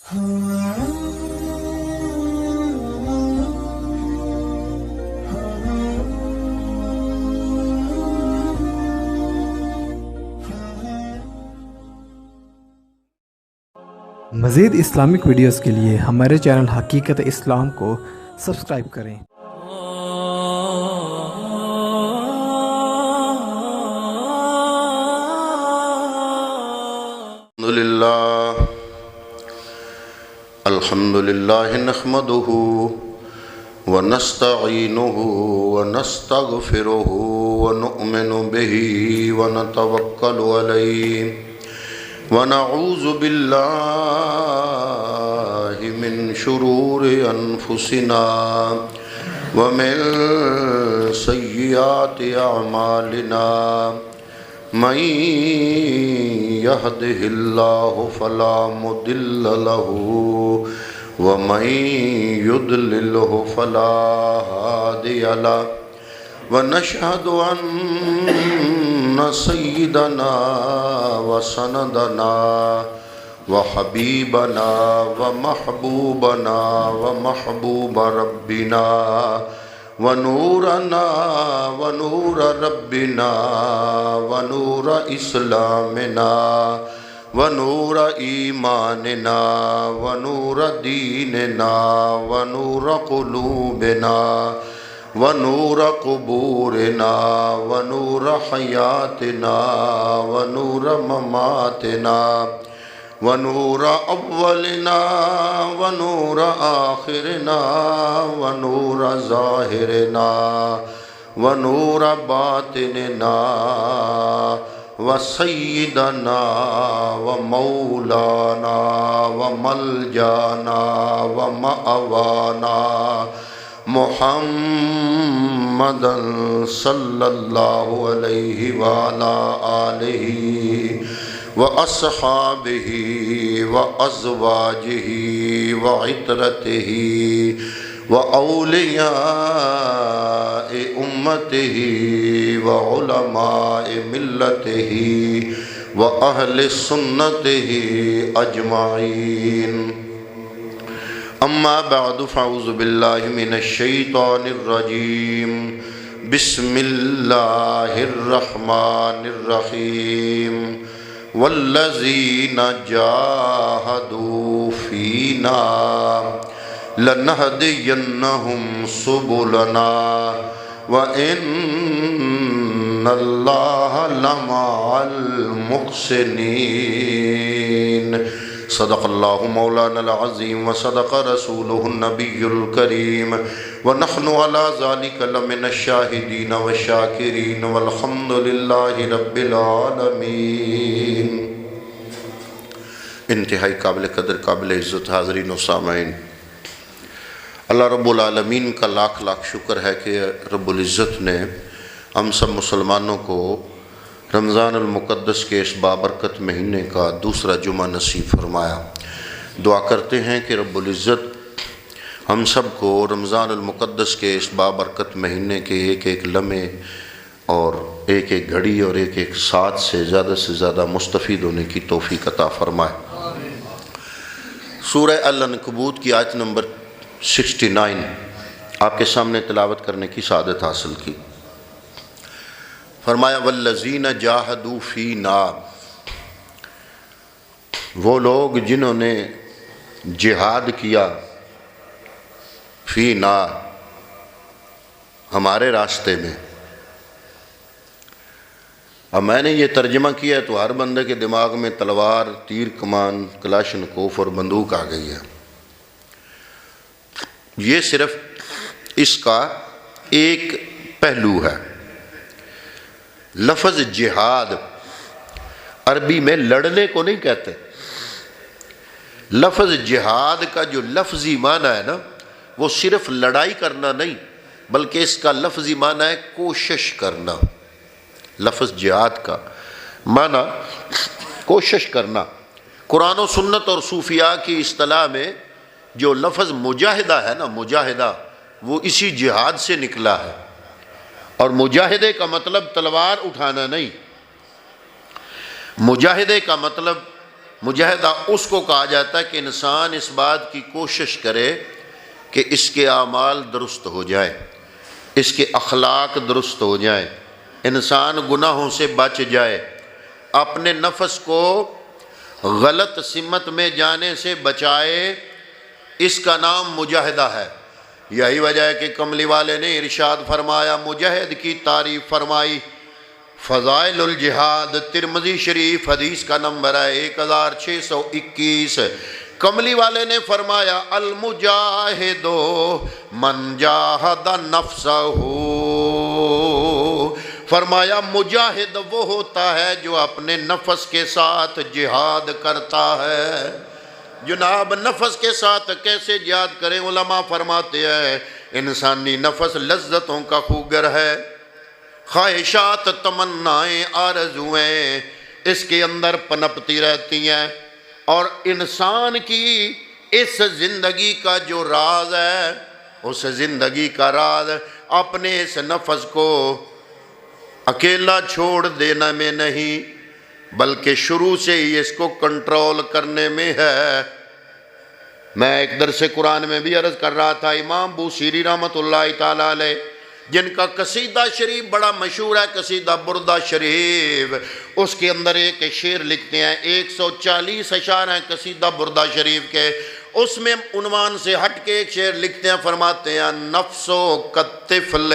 مزید Islamic videos کے لیے ہمارے چینل حقیقت اسلام کو سبسکرائب کریں۔ الحمد للہ نحمده ونستعینه ونستغفره ونؤمن به ونتوکل علیہ ونعوذ باللہ من شرور انفسنا ومن سیئات اعمالنا من يهده الله فلا مضل له ومن يضلله فلا هادي له ونشهد أن سيدنا وسندنا وحبيبنا ومحبوبنا ومحبوب ربنا ونورنا ونور ربنا ونور اسلامنا ونور ایماننا ونور دیننا ونور قلوبنا ونور قبورنا ونور حیاتنا ونور مماتنا ونور اولنا ونور آخرنا ونور ظاہرنا ونور باطننا وسیدنا ومولانا وملجانا ومأوانا محمد صلی اللہ علیہ وآلہ آلہ وأصحابه وأزواجه وعترته وأولياء أمته وعلماء ملته وأهل سنته أجمعين أما بعد فأعوذ بالله من الشيطان الرجيم بسم الله الرحمن الرحيم والذین جاہدوا فینا لنہدینہم سبلنا وإن اللہ لمع المحسنین۔ صدق اللہ مولانا العظیم وصدق رسولہ النبی الکریم ونحن علی ذلک لمن الشاہدین والشاکرین والحمد للہ رب العالمین۔ انتہائی قابل قدر قابل عزت حاضرین و سامعین، اللہ رب العالمین کا لاکھ لاکھ شکر ہے کہ رب العزت نے ہم سب مسلمانوں کو رمضان المقدس کے اس بابرکت مہینے کا دوسرا جمعہ نصیب فرمایا۔ دعا کرتے ہیں کہ رب العزت ہم سب کو رمضان المقدس کے اس بابرکت مہینے کے ایک ایک لمحے اور ایک ایک گھڑی اور ایک ایک ساتھ سے زیادہ مستفید ہونے کی توفیق عطا فرمائے۔ سورہ العنکبوت کی آیت نمبر 69 آپ کے سامنے تلاوت کرنے کی سعادت حاصل کی۔ فرمایا والذین جاہدوا فینا، وہ لوگ جنہوں نے جہاد کیا فینا ہمارے راستے میں۔ اب میں نے یہ ترجمہ کیا ہے تو ہر بندے کے دماغ میں تلوار، تیر کمان، کلاشنکوف اور بندوق آ گئی ہے۔ یہ صرف اس کا ایک پہلو ہے۔ لفظ جہاد عربی میں لڑنے کو نہیں کہتے۔ لفظ جہاد کا جو لفظی معنی ہے نا، وہ صرف لڑائی کرنا نہیں بلکہ اس کا لفظی معنی ہے کوشش کرنا۔ لفظ جہاد کا معنی کوشش کرنا۔ قرآن و سنت اور صوفیاء کی اصطلاح میں جو لفظ مجاہدہ ہے نا، مجاہدہ، وہ اسی جہاد سے نکلا ہے۔ اور مجاہدے کا مطلب تلوار اٹھانا نہیں، مجاہدے کا مطلب مجاہدہ اس کو کہا جاتا ہے کہ انسان اس بات کی کوشش کرے کہ اس کے اعمال درست ہو جائے، اس کے اخلاق درست ہو جائے، انسان گناہوں سے بچ جائے، اپنے نفس کو غلط سمت میں جانے سے بچائے، اس کا نام مجاہدہ ہے۔ یہی وجہ ہے کہ کملی والے نے ارشاد فرمایا، مجاہد کی تعریف فرمائی۔ فضائل الجہاد، ترمذی شریف حدیث کا نمبر ہے 1621۔ کملی والے نے فرمایا، المجاہد من جاہد نفسہ، فرمایا مجاہد وہ ہوتا ہے جو اپنے نفس کے ساتھ جہاد کرتا ہے۔ جناب نفس کے ساتھ کیسے جہاد کریں؟ علماء فرماتے ہیں انسانی نفس لذتوں کا خوگر ہے، خواہشات، تمنائیں، آرزویں اس کے اندر پنپتی رہتی ہیں، اور انسان کی اس زندگی کا جو راز ہے، اس زندگی کا راز اپنے اس نفس کو اکیلا چھوڑ دینا میں نہیں، بلکہ شروع سے ہی اس کو کنٹرول کرنے میں ہے۔ میں ایک درس قرآن میں بھی عرض کر رہا تھا، امام بوصیری رحمۃ اللہ تعالیٰ علیہ، جن کا قصیدہ شریف بڑا مشہور ہے، قصیدہ بردہ شریف، اس کے اندر ایک شعر لکھتے ہیں، 140 اشعار ہیں قصیدہ بردہ شریف کے، اس میں عنوان سے ہٹ کے ایک شعر لکھتے ہیں، فرماتے ہیں نفسو کالطفل،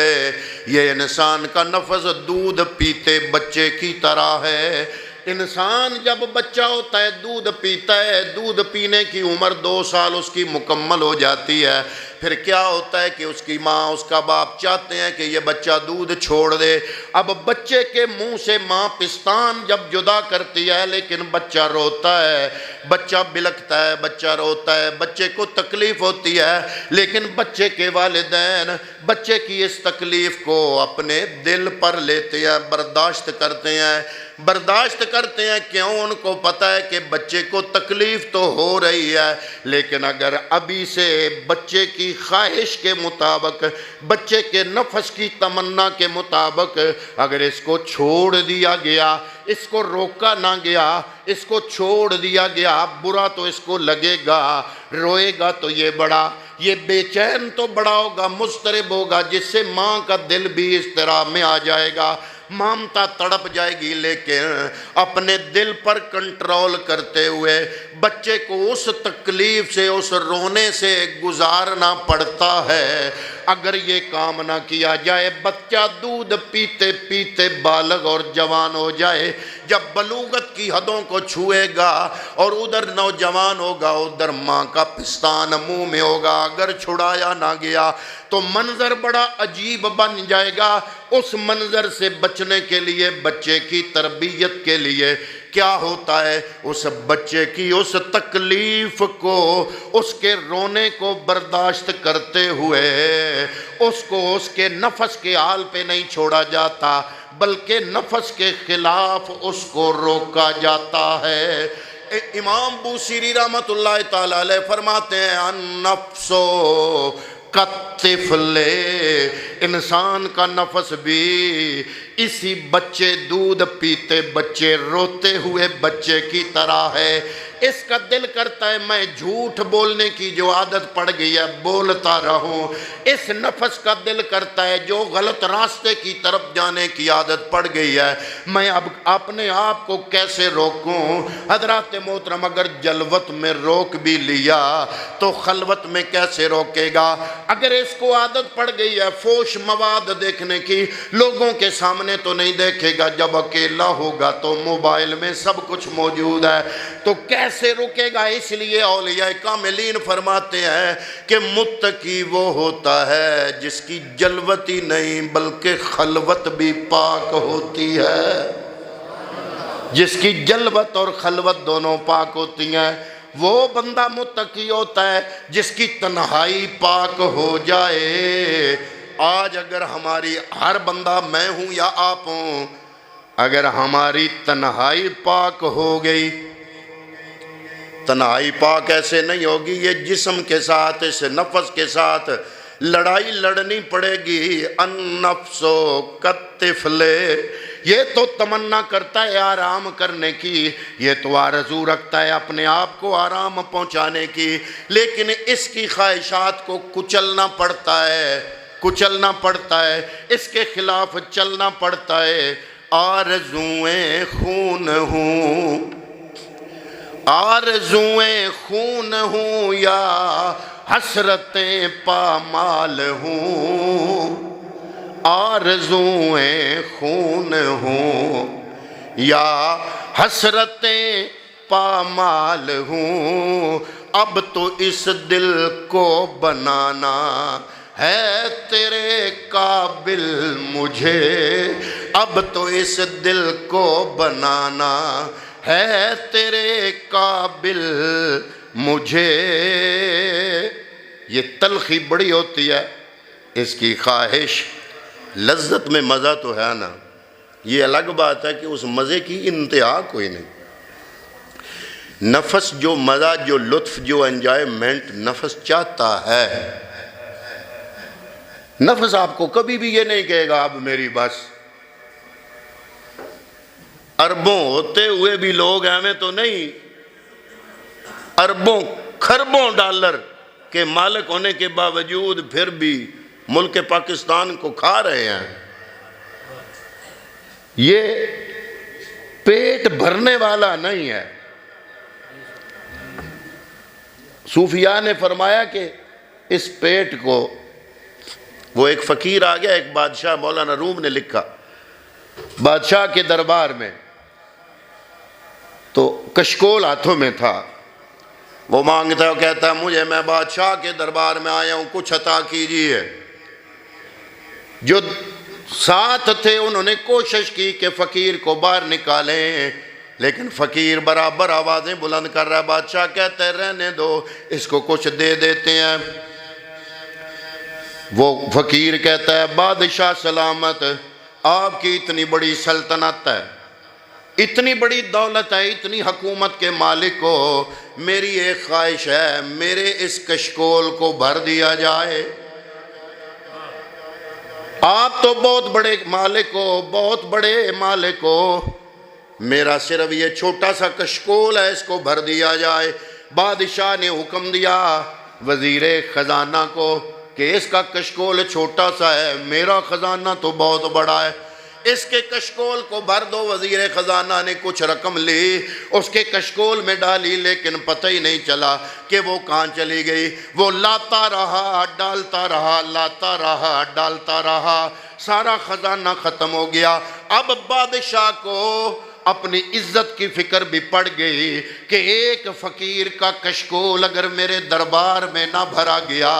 یہ انسان کا نفس دودھ پیتے بچے کی طرح ہے۔ انسان جب بچہ ہوتا ہے دودھ پیتا ہے، دودھ پینے کی عمر 2 سال اس کی مکمل ہو جاتی ہے، پھر کیا ہوتا ہے کہ اس کی ماں، اس کا باپ چاہتے ہیں کہ یہ بچہ دودھ چھوڑ دے۔ اب بچے کے منہ سے ماں پستان جب جدا کرتی ہے، لیکن بچہ روتا ہے، بچہ بلکتا ہے، بچہ روتا ہے، بچے کو تکلیف ہوتی ہے، لیکن بچے کے والدین بچے کی اس تکلیف کو اپنے دل پر لیتے ہیں، برداشت کرتے ہیں۔ برداشت کرتے ہیں کیوں؟ ان کو پتہ ہے کہ بچے کو تکلیف تو ہو رہی ہے، لیکن اگر ابھی سے بچے کی خواہش کے مطابق، بچے کے نفس کی تمنا کے مطابق اگر اس کو چھوڑ دیا گیا، اس کو روکا نہ گیا، اس کو چھوڑ دیا گیا، برا تو اس کو لگے گا، روئے گا تو یہ بے چین تو بڑا ہوگا، مضطرب ہوگا، جس سے ماں کا دل بھی اس طرح میں آ جائے گا، مامتا تڑپ جائے گی۔ لیکن اپنے دل پر کنٹرول کرتے ہوئے بچے کو اس تکلیف سے، اس رونے سے گزارنا پڑتا ہے۔ اگر یہ کام نہ کیا جائے، بچہ دودھ پیتے پیتے بالغ اور جوان ہو جائے، جب بلوغت کی حدوں کو چھوئے گا اور ادھر نوجوان ہوگا، ادھر ماں کا پستان منہ میں ہوگا، اگر چھڑایا نہ گیا تو منظر بڑا عجیب بن جائے گا۔ اس منظر سے بچنے کے لیے، بچے کی تربیت کے لیے کیا ہوتا ہے؟ اس بچے کی اس تکلیف کو، اس کے رونے کو برداشت کرتے ہوئے اس کو اس کے نفس کے حال پہ نہیں چھوڑا جاتا، بلکہ نفس کے خلاف اس کو روکا جاتا ہے۔ امام بوصیری رحمۃ اللہ تعالیٰ علیہ فرماتے ہیں، النفسو کالطفل، انسان کا نفس بھی اسی بچے دودھ پیتے بچے، روتے ہوئے بچے کی طرح ہے۔ اس کا دل کرتا ہے میں جھوٹ بولنے کی جو عادت پڑ گئی ہے بولتا رہوں، اس نفس کا دل کرتا ہے جو غلط راستے کی طرف جانے کی عادت پڑ گئی ہے میں اب اپنے آپ کو کیسے روکوں۔ حضرات محترم، اگر جلوت میں روک بھی لیا تو خلوت میں کیسے روکے گا؟ اگر اس کو عادت پڑ گئی ہے فوش مواد دیکھنے کی، لوگوں کے سامنے تو نہیں دیکھے گا، جب اکیلا ہوگا تو موبائل میں سب کچھ موجود ہے، تو کیسے رکے گا؟ اس لیے اولیاء کاملین فرماتے ہیں کہ متقی وہ ہوتا ہے جس کی جلوت ہی نہیں بلکہ خلوت بھی پاک ہوتی ہے، جس کی جلوت اور خلوت دونوں پاک ہوتی ہیں، وہ بندہ متقی ہوتا ہے جس کی تنہائی پاک ہو جائے۔ آج اگر ہماری، ہر بندہ، میں ہوں یا آپ ہوں، اگر ہماری تنہائی پاک ہو گئی، تنہائی پاک ایسے نہیں ہوگی، یہ جسم کے ساتھ، اس نفس کے ساتھ لڑائی لڑنی پڑے گی۔ النفس کالطفل، یہ تو تمنا کرتا ہے آرام کرنے کی، یہ تو آرزو رکھتا ہے اپنے آپ کو آرام پہنچانے کی، لیکن اس کی خواہشات کو کچلنا پڑتا ہے، اس کے خلاف چلنا پڑتا ہے۔ آرزویں خون ہوں یا حسرتیں پامال ہوں، آرزویں خون ہوں یا حسرتیں پامال ہوں، اب تو اس دل کو بنانا ہے تیرے قابل مجھے، اب تو اس دل کو بنانا ہے تیرے قابل مجھے۔ یہ تلخی بڑی ہوتی ہے اس کی خواہش، لذت میں مزہ تو ہے نا، یہ الگ بات ہے کہ اس مزے کی انتہا کوئی نہیں۔ نفس جو مزہ، جو لطف، جو انجوائمنٹ نفس چاہتا ہے، نفس آپ کو کبھی بھی یہ نہیں کہے گا اب میری بس۔ اربوں ہوتے ہوئے بھی لوگ ایویں تو نہیں، اربوں خربوں ڈالر کے مالک ہونے کے باوجود پھر بھی ملک پاکستان کو کھا رہے ہیں۔ یہ پیٹ بھرنے والا نہیں ہے۔ صوفیاء نے فرمایا کہ اس پیٹ کو، وہ ایک فقیر آ گیا، ایک بادشاہ، مولانا روم نے لکھا، بادشاہ کے دربار میں تو کشکول ہاتھوں میں تھا، وہ مانگتا ہے، وہ کہتا ہے مجھے، میں بادشاہ کے دربار میں آیا ہوں، کچھ عطا کیجیے۔ جو ساتھ تھے انہوں نے کوشش کی کہ فقیر کو باہر نکالیں، لیکن فقیر برابر آوازیں بلند کر رہا ہے۔ بادشاہ کہتے ہیں رہنے دو، اس کو کچھ دے دیتے ہیں۔ وہ فقیر کہتا ہے بادشاہ سلامت، آپ کی اتنی بڑی سلطنت ہے، اتنی بڑی دولت ہے، اتنی حکومت کے مالک ہو، میری ایک خواہش ہے، میرے اس کشکول کو بھر دیا جائے۔ آپ تو بہت بڑے مالک ہو، بہت بڑے مالک ہو، میرا صرف یہ چھوٹا سا کشکول ہے، اس کو بھر دیا جائے۔ بادشاہ نے حکم دیا وزیر خزانہ کو کہ اس کا کشکول چھوٹا سا ہے، میرا خزانہ تو بہت بڑا ہے، اس کے کشکول کو بھر دو۔ وزیر خزانہ نے کچھ رقم لی، اس کے کشکول میں ڈالی، لیکن پتہ ہی نہیں چلا کہ وہ کہاں چلی گئی۔ وہ لاتا رہا، ڈالتا رہا، لاتا رہا، ڈالتا رہا، سارا خزانہ ختم ہو گیا۔ اب بادشاہ کو اپنی عزت کی فکر بھی پڑ گئی کہ ایک فقیر کا کشکول اگر میرے دربار میں نہ بھرا گیا،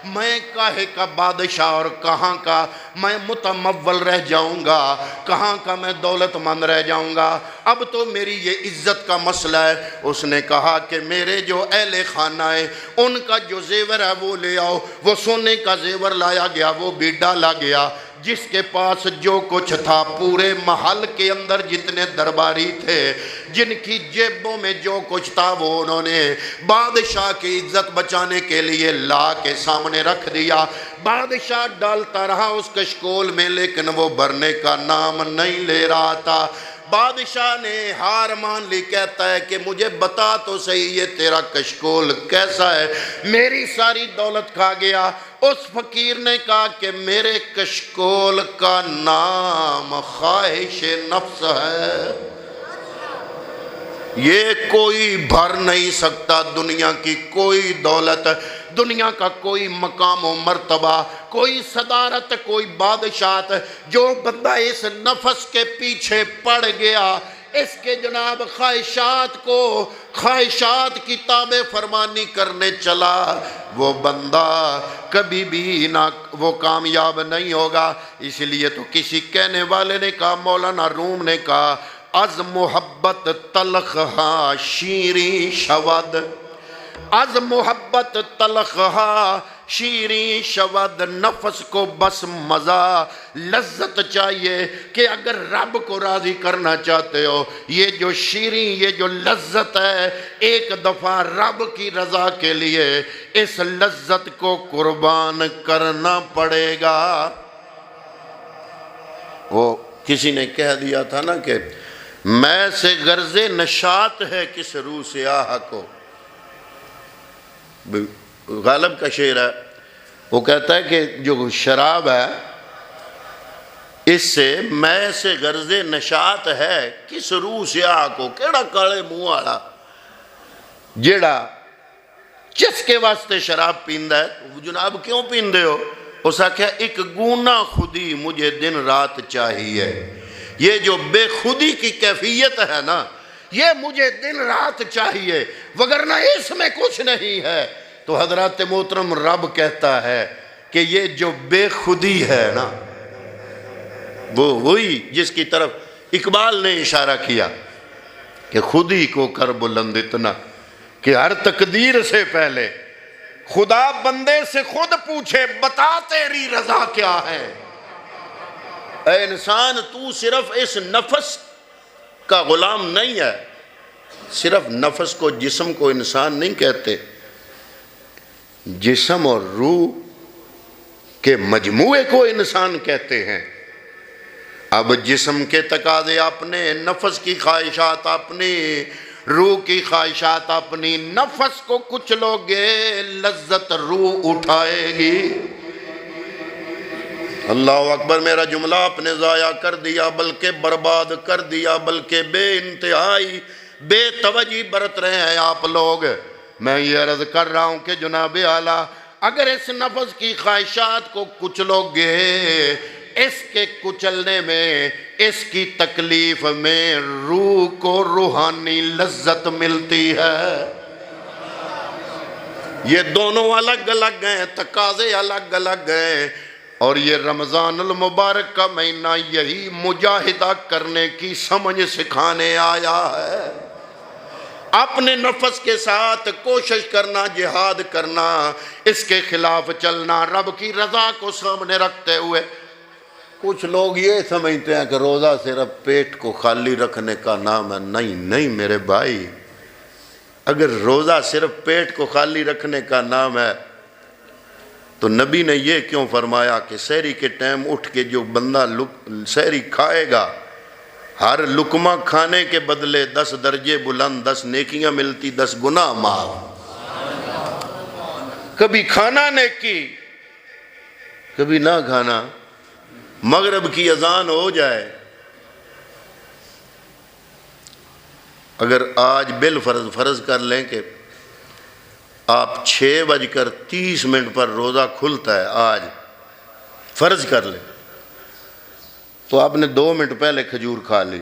میں کاہے کا بادشاہ اور کہاں کا میں متمول رہ جاؤں گا، کہاں کا میں دولت مند رہ جاؤں گا۔ اب تو میری یہ عزت کا مسئلہ ہے۔ اس نے کہا کہ میرے جو اہل خانہ ہیں ان کا جو زیور ہے وہ لے آؤ۔ وہ سونے کا زیور لایا گیا، وہ بھی ڈالا گیا۔ جس کے پاس جو کچھ تھا، پورے محل کے اندر جتنے درباری تھے، جن کی جیبوں میں جو کچھ تھا، وہ انہوں نے بادشاہ کی عزت بچانے کے لیے لا کے سامنے رکھ دیا۔ بادشاہ ڈالتا رہا اس کشکول میں، لیکن وہ بھرنے کا نام نہیں لے رہا تھا۔ بادشاہ نے ہار مان لی، کہتا ہے کہ مجھے بتا تو صحیح یہ تیرا کشکول کیسا ہے، میری ساری دولت کھا گیا۔ اس فقیر نے کہا کہ میرے کشکول کا نام خواہش نفس ہے، یہ کوئی بھر نہیں سکتا، دنیا کی کوئی دولت، دنیا کا کوئی مقام و مرتبہ، کوئی صدارت، کوئی بادشاہت۔ جو بندہ اس نفس کے پیچھے پڑ گیا، اس کے جناب خواہشات کی تابع فرمانی کرنے چلا، وہ بندہ کبھی بھی نہ وہ کامیاب نہیں ہوگا۔ اس لیے تو کسی کہنے والے نے کہا، مولانا روم نے کہا، از محبت تلخ ہاں شیریں شود، از محبت تلخ ہاں شیریں شود، نفس کو بس مزہ لذت چاہیے کہ اگر رب کو راضی کرنا چاہتے ہو، یہ جو شیریں، یہ جو لذت ہے، ایک دفعہ رب کی رضا کے لیے اس لذت کو قربان کرنا پڑے گا۔ وہ کسی نے کہہ دیا تھا نا کہ میں سے غرض نشاط ہے کس روح سیاہ کو، غالب کا شعر ہے، وہ کہتا ہے کہ جو شراب ہے اس سے میں سے غرض نشاط ہے کس روح سیاہ کو، کیڑا کالے منہ والا جیڑا جس کے واسطے شراب پیندہ ہے، جناب کیوں پیندے ہو؟ اس نے کہا ایک گونا خودی مجھے دن رات چاہیے، یہ جو بے خودی کی کیفیت ہے نا یہ مجھے دن رات چاہیے، وگرنہ اس میں کچھ نہیں ہے۔ تو حضرات محترم رب کہتا ہے کہ یہ جو بے خودی ہے نا وہ وہی جس کی طرف اقبال نے اشارہ کیا کہ خودی کو کر بلند اتنا کہ ہر تقدیر سے پہلے خدا بندے سے خود پوچھے بتا تیری رضا کیا ہے۔ اے انسان تو صرف اس نفس کا غلام نہیں ہے، صرف نفس کو جسم کو انسان نہیں کہتے، جسم اور روح کے مجموعے کو انسان کہتے ہیں۔ اب جسم کے تقاضے اپنے، نفس کی خواہشات اپنی، روح کی خواہشات اپنی، نفس کو کچلو گے لذت روح اٹھائے گی۔ اللہ اکبر، میرا جملہ آپ نے ضائع کر دیا، بلکہ برباد کر دیا، بلکہ بے انتہائی بے توجہ برت رہے ہیں آپ لوگ۔ میں یہ عرض کر رہا ہوں کہ جناب اعلیٰ اگر اس نفس کی خواہشات کو کچلو گے، اس کے کچلنے میں، اس کی تکلیف میں روح کو روحانی لذت ملتی ہے۔ یہ دونوں الگ الگ ہیں، تقاضے الگ الگ ہیں، اور یہ رمضان المبارک کا مہینہ یہی مجاہدہ کرنے کی سمجھ سکھانے آیا ہے۔ اپنے نفس کے ساتھ کوشش کرنا، جہاد کرنا، اس کے خلاف چلنا، رب کی رضا کو سامنے رکھتے ہوئے۔ کچھ لوگ یہ سمجھتے ہیں کہ روزہ صرف پیٹ کو خالی رکھنے کا نام ہے۔ نہیں میرے بھائی، اگر روزہ صرف پیٹ کو خالی رکھنے کا نام ہے تو نبی نے یہ کیوں فرمایا کہ سحری کے ٹائم اٹھ کے جو بندہ سحری کھائے گا، ہر لقمہ کھانے کے بدلے 10 درجے بلند، 10 نیکیاں ملتی، 10 گناہ معاف۔ کبھی کھانا نیکی، کبھی نہ کھانا۔ مغرب کی اذان ہو جائے، اگر آج فرض کر لیں کہ آپ 6:30 پر روزہ کھلتا ہے، آج فرض کر لیں، تو آپ نے 2 منٹ پہلے کھجور کھا لی،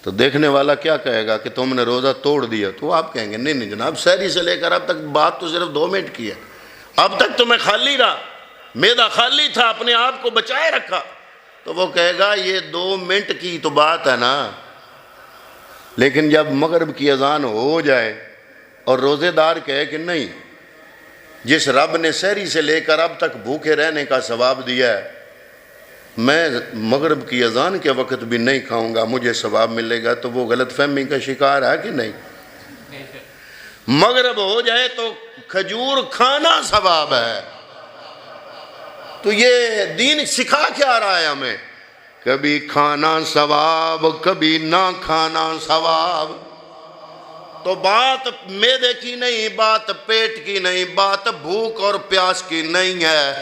تو دیکھنے والا کیا کہے گا کہ تم نے روزہ توڑ دیا؟ تو آپ کہیں گے نہیں جناب، سحری سے لے کر اب تک بات تو صرف 2 منٹ کی ہے، اب تک تو میں خالی رہا، معدہ خالی تھا، اپنے آپ کو بچائے رکھا۔ تو وہ کہے گا یہ 2 منٹ کی تو بات ہے نا، لیکن جب مغرب کی اذان ہو جائے اور روزے دار کہے کہ نہیں، جس رب نے سحری سے لے کر اب تک بھوکے رہنے کا ثواب دیا ہے، میں مغرب کی اذان کے وقت بھی نہیں کھاؤں گا، مجھے ثواب ملے گا، تو وہ غلط فہمی کا شکار ہے کہ نہیں؟ مغرب ہو جائے تو کھجور کھانا ثواب ہے۔ تو یہ دین سکھا کیا رہا ہے ہمیں؟ کبھی کھانا ثواب، کبھی نہ کھانا ثواب۔ تو بات معدے کی نہیں، بات پیٹ کی نہیں، بات بھوک اور پیاس کی نہیں ہے،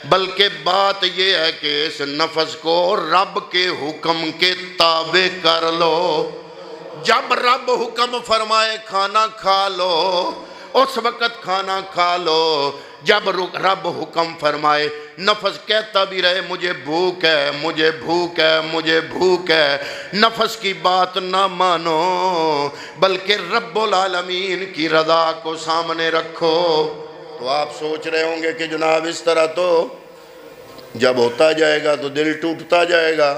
بلکہ بات یہ ہے کہ اس نفس کو رب کے حکم کے تابع کر لو۔ جب رب حکم فرمائے کھانا کھا لو، اس وقت کھانا کھا لو۔ جب رب حکم فرمائے، نفس کہتا بھی رہے مجھے بھوک ہے، مجھے بھوک ہے، مجھے بھوک ہے، نفس کی بات نہ مانو، بلکہ رب العالمین کی رضا کو سامنے رکھو۔ تو آپ سوچ رہے ہوں گے کہ جناب اس طرح تو جب ہوتا جائے گا تو دل ٹوٹتا جائے گا۔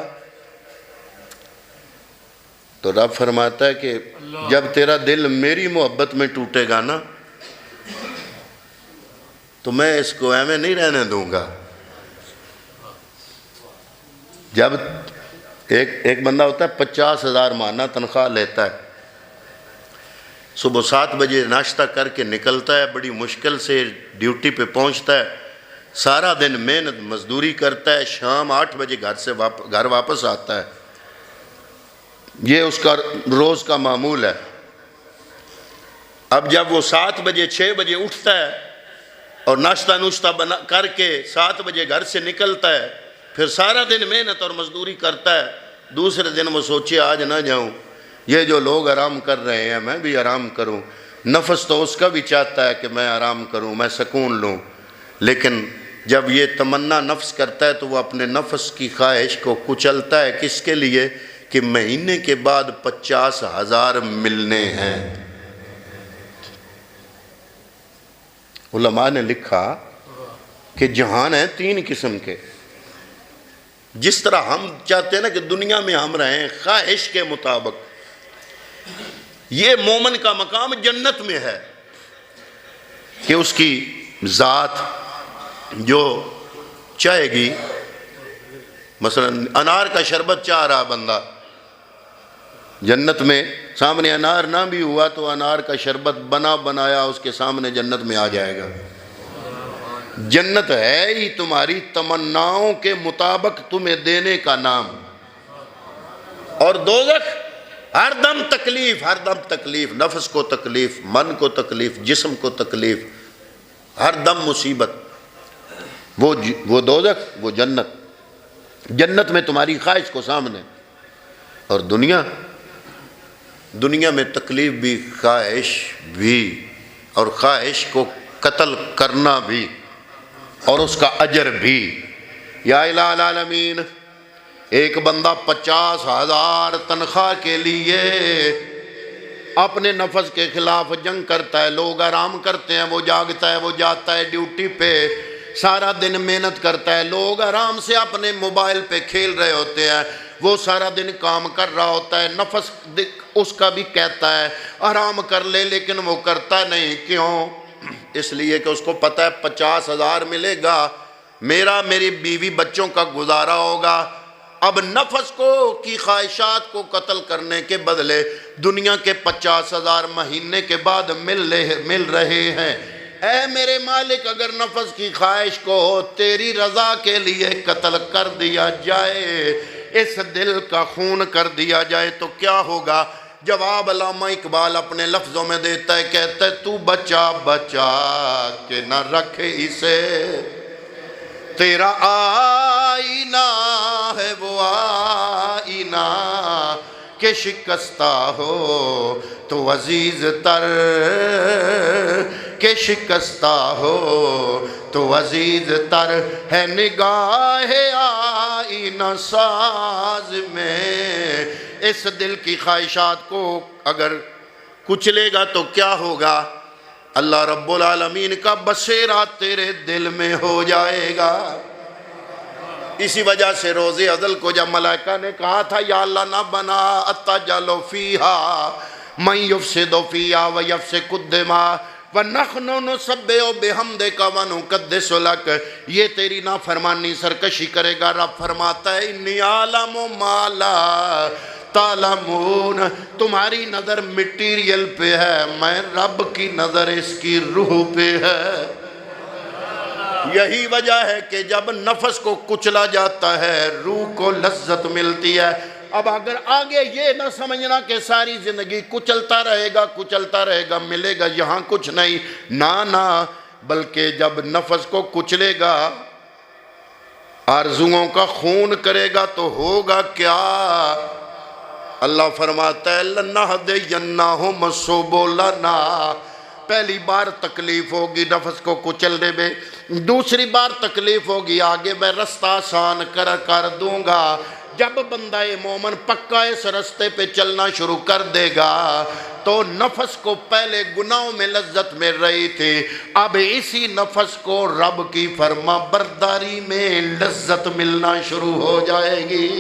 تو رب فرماتا ہے کہ جب تیرا دل میری محبت میں ٹوٹے گا نا تو میں اس کو ایویں نہیں رہنے دوں گا۔ جب ایک بندہ ہوتا ہے 50,000 ماہانہ تنخواہ لیتا ہے، صبح 7 بجے ناشتہ کر کے نکلتا ہے، بڑی مشکل سے ڈیوٹی پہ پہنچتا ہے، سارا دن محنت مزدوری کرتا ہے، شام 8 بجے گھر واپس آتا ہے، یہ اس کا روز کا معمول ہے۔ اب جب وہ 7 بجے 6 بجے اٹھتا ہے اور ناشتہ نوشتہ بنا کر کے 7 بجے گھر سے نکلتا ہے، پھر سارا دن محنت اور مزدوری کرتا ہے، دوسرے دن وہ سوچے آج نہ جاؤں، یہ جو لوگ آرام کر رہے ہیں میں بھی آرام کروں۔ نفس تو اس کا بھی چاہتا ہے کہ میں آرام کروں، میں سکون لوں، لیکن جب یہ تمنا نفس کرتا ہے تو وہ اپنے نفس کی خواہش کو کچلتا ہے۔ کس کے لیے؟ کہ مہینے کے بعد 50,000 ملنے ہیں۔ علماء نے لکھا کہ جہان ہے 3 قسم کے۔ جس طرح ہم چاہتے ہیں نا کہ دنیا میں ہم رہیں خواہش کے مطابق، یہ مومن کا مقام جنت میں ہے کہ اس کی ذات جو چاہے گی، مثلا انار کا شربت چاہ رہا بندہ، جنت میں سامنے انار نہ بھی ہوا تو انار کا شربت بنا بنایا اس کے سامنے جنت میں آ جائے گا۔ جنت ہے ہی تمہاری تمناؤں کے مطابق تمہیں دینے کا نام، اور دوزخ ہر دم تکلیف، ہر دم تکلیف، نفس کو تکلیف، من کو تکلیف، جسم کو تکلیف، ہر دم مصیبت۔ وہ دوزخ، وہ جنت۔ جنت میں تمہاری خواہش کو سامنے، اور دنیا میں تکلیف بھی، خواہش بھی، اور خواہش کو قتل کرنا بھی، اور اس کا اجر بھی۔ یا الہ العالمین، ایک بندہ 50,000 تنخواہ کے لیے اپنے نفس کے خلاف جنگ کرتا ہے۔ لوگ آرام کرتے ہیں، وہ جاگتا ہے، وہ جاتا ہے ڈیوٹی پہ، سارا دن محنت کرتا ہے۔ لوگ آرام سے اپنے موبائل پہ کھیل رہے ہوتے ہیں، وہ سارا دن کام کر رہا ہوتا ہے۔ نفس اس کا بھی کہتا ہے آرام کر لے، لیکن وہ کرتا نہیں۔ کیوں؟ اس لیے کہ اس کو پتہ ہے 50,000 ملے گا، میری بیوی بچوں کا گزارا ہوگا۔ اب نفس کی خواہشات کو قتل کرنے کے بدلے دنیا کے 50,000 مہینے کے بعد مل رہے ہیں۔ اے میرے مالک، اگر نفس کی خواہش کو تیری رضا کے لیے قتل کر دیا جائے، اس دل کا خون کر دیا جائے تو کیا ہوگا؟ جواب علامہ اقبال اپنے لفظوں میں دیتا ہے، کہتا ہے تو بچا بچا کے نہ رکھ اسے، تیرا آئینہ ہے وہ آئینہ کہ شکستہ ہو تو عزیز تر، کہ شکستہ ہو تو عزیز تر ہے نگاہ آئینہ ساز میں۔ اس دل کی خواہشات کو اگر کچلے گا تو کیا ہوگا؟ اللہ رب العالمین کا بسیرا تیرے دل میں ہو جائے گا۔ اسی وجہ سے روز ازل کو جب ملائکہ نے کہا تھا یا اللہ نہ بنا اتجعل فیہا من یفسد فیہا ویفسک الدماء وَنَحْنُ نُسَبِّحُ بِحَمْدِكَ وَنُقَدِّسُ لَكَ، یہ تیری نافرمانی سرکشی کرے گا۔ رب فرماتا ہے انی عالم ما لا تعلمون، تمہاری نظر مٹیریل پہ ہے، میں رب کی نظر اس کی روح پہ ہے۔ یہی وجہ ہے کہ جب نفس کو کچلا جاتا ہے روح کو لذت ملتی ہے۔ اب اگر آگے یہ نہ سمجھنا کہ ساری زندگی کچلتا رہے گا ملے گا یہاں کچھ نہیں، نہ بلکہ جب نفس کو کچلے گا، آرزوؤں کا خون کرے گا تو ہوگا کیا؟ اللہ فرماتا ہے لَنَهْدِيَنَّهُمْ سُبُلَنَا، پہلی بار تکلیف ہوگی نفس کو کچلنے میں، دوسری بار تکلیف ہوگی آگے میں رستہ آسان کر دوں گا۔ جب بندہ مومن پکا اس رستے پہ چلنا شروع کر دے گا تو نفس کو پہلے گناہوں میں لذت مل رہی تھی، اب اسی نفس کو رب کی فرما برداری میں لذت ملنا شروع ہو جائے گی۔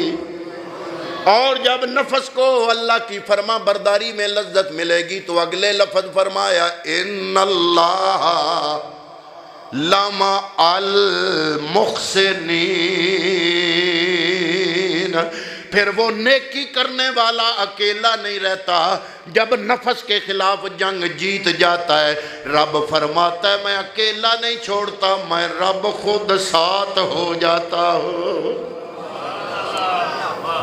اور جب نفس کو اللہ کی فرما برداری میں لذت ملے گی تو اگلے لفظ فرمایا ان اللہ لمع المحسنین، پھر وہ نیکی کرنے والا اکیلا نہیں رہتا، جب نفس کے خلاف جنگ جیت جاتا ہے رب فرماتا ہے میں اکیلا نہیں چھوڑتا، میں رب خود ساتھ ہو جاتا ہوں۔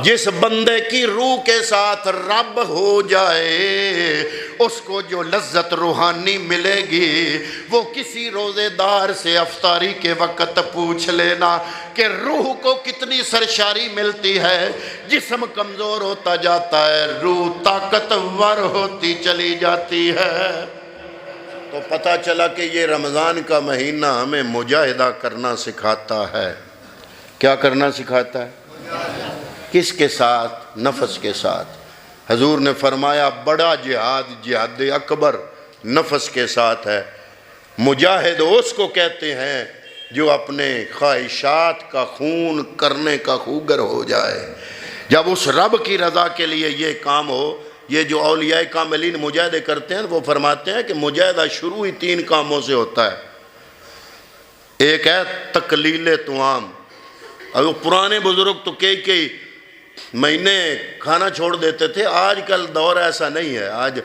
جس بندے کی روح کے ساتھ رب ہو جائے اس کو جو لذت روحانی ملے گی، وہ کسی روزے دار سے افطاری کے وقت پوچھ لینا کہ روح کو کتنی سرشاری ملتی ہے۔ جسم کمزور ہوتا جاتا ہے، روح طاقتور ہوتی چلی جاتی ہے۔ تو پتہ چلا کہ یہ رمضان کا مہینہ ہمیں مجاہدہ کرنا سکھاتا ہے۔ کیا کرنا سکھاتا ہے؟ کس کے ساتھ؟ نفس کے ساتھ۔ حضور نے فرمایا بڑا جہاد، جہاد اکبر نفس کے ساتھ ہے۔ مجاہد اس کو کہتے ہیں جو اپنے خواہشات کا خون کرنے کا خوگر ہو جائے۔ جب اس رب کی رضا کے لیے یہ کام ہو، یہ جو اولیاء کاملین مجاہدے کرتے ہیں وہ فرماتے ہیں کہ مجاہدہ شروع ہی 3 کاموں سے ہوتا ہے۔ ایک ہے تقلیل طعام، اور پرانے بزرگ تو کئی مہینے کھانا چھوڑ دیتے تھے، آج کل دور ایسا نہیں ہے۔ آج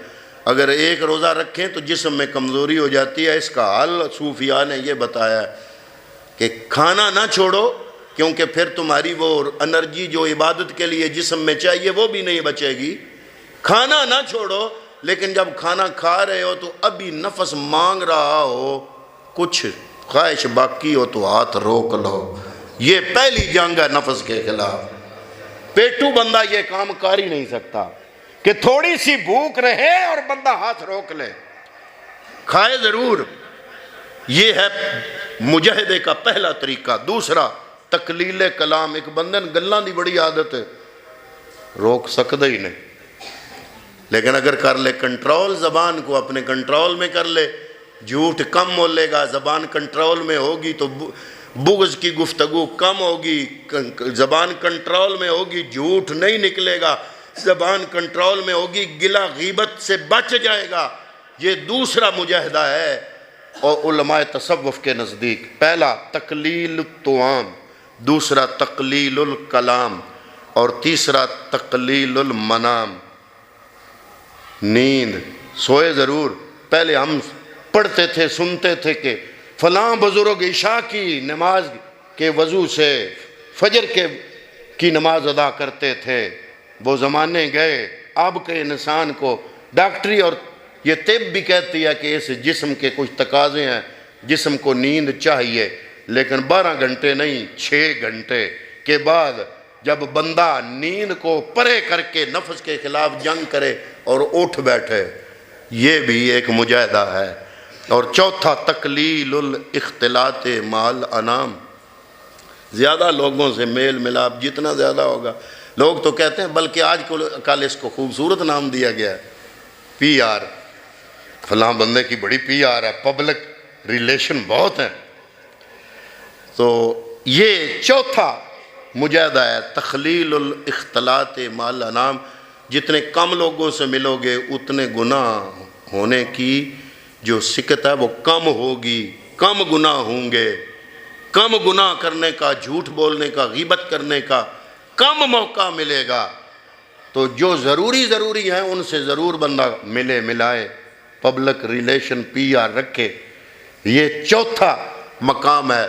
اگر ایک روزہ رکھیں تو جسم میں کمزوری ہو جاتی ہے۔ اس کا حل صوفیاء نے یہ بتایا ہے کہ کھانا نہ چھوڑو، کیونکہ پھر تمہاری وہ انرجی جو عبادت کے لیے جسم میں چاہیے وہ بھی نہیں بچے گی۔ کھانا نہ چھوڑو، لیکن جب کھانا کھا رہے ہو تو ابھی نفس مانگ رہا ہو، کچھ خواہش باقی ہو تو ہاتھ روک لو۔ یہ پہلی جنگ ہے نفس کے خلاف۔ پیٹو بندہ یہ کام کر ہی نہیں سکتا کہ تھوڑی سی بھوک رہے اور بندہ ہاتھ روک لے، کھائے ضرور۔ یہ ہے مجاہدے کا پہلا طریقہ۔ دوسرا تقلیل کلام، ایک بندے نے گلاں دی بڑی عادت ہے، روک سکتا ہی نہیں، لیکن اگر کر لے کنٹرول، زبان کو اپنے کنٹرول میں کر لے، جھوٹ کم بولے گا، زبان کنٹرول میں ہوگی تو بغض کی گفتگو کم ہوگی، زبان کنٹرول میں ہوگی جھوٹ نہیں نکلے گا، زبان کنٹرول میں ہوگی گلہ غیبت سے بچ جائے گا۔ یہ دوسرا مجاہدہ ہے اور علماء تصوف کے نزدیک۔ پہلا تقلیل الطعام، دوسرا تقلیل الکلام، اور تیسرا تقلیل المنام۔ نیند، سوئے ضرور۔ پہلے ہم پڑھتے تھے، سنتے تھے کہ فلاں بزرگ عشاء کی نماز کے وضو سے فجر کی نماز ادا کرتے تھے۔ وہ زمانے گئے، اب کے انسان کو ڈاکٹری اور یہ طب بھی کہتی ہے کہ اس جسم کے کچھ تقاضے ہیں، جسم کو نیند چاہیے، لیکن 12 گھنٹے نہیں، 6 گھنٹے کے بعد جب بندہ نیند کو پرے کر کے نفس کے خلاف جنگ کرے اور اٹھ بیٹھے، یہ بھی ایک مجاہدہ ہے۔ اور چوتھا تقلیل الاختلاط مال انام، زیادہ لوگوں سے میل ملاپ جتنا زیادہ ہوگا۔ لوگ تو کہتے ہیں، بلکہ آج کل اس کو خوبصورت نام دیا گیا ہے، پی آر، فلاں بندے کی بڑی پی آر ہے، پبلک ریلیشن بہت ہیں۔ تو یہ چوتھا مجاہدہ ہے تقلیل الاختلاط مال انام۔ جتنے کم لوگوں سے ملو گے اتنے گناہ ہونے کی جو سکت ہے وہ کم ہوگی، کم گناہ ہوں گے، کم گناہ کرنے کا، جھوٹ بولنے کا، غیبت کرنے کا کم موقع ملے گا۔ تو جو ضروری ہیں ان سے ضرور بندہ ملے ملائے، پبلک ریلیشن پی آر رکھے۔ یہ چوتھا مقام ہے،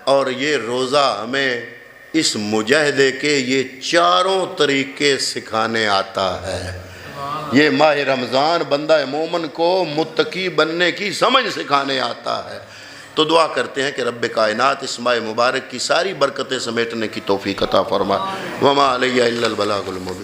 اور یہ روزہ ہمیں اس مجاہدے کے یہ چاروں طریقے سکھانے آتا ہے۔ یہ ماہ رمضان بندہ مومن کو متقی بننے کی سمجھ سکھانے آتا ہے۔ تو دعا کرتے ہیں کہ رب کائنات اس ماہ مبارک کی ساری برکتیں سمیٹنے کی توفیق عطا فرمائے۔ وما علیہ الا البلاغ المبین۔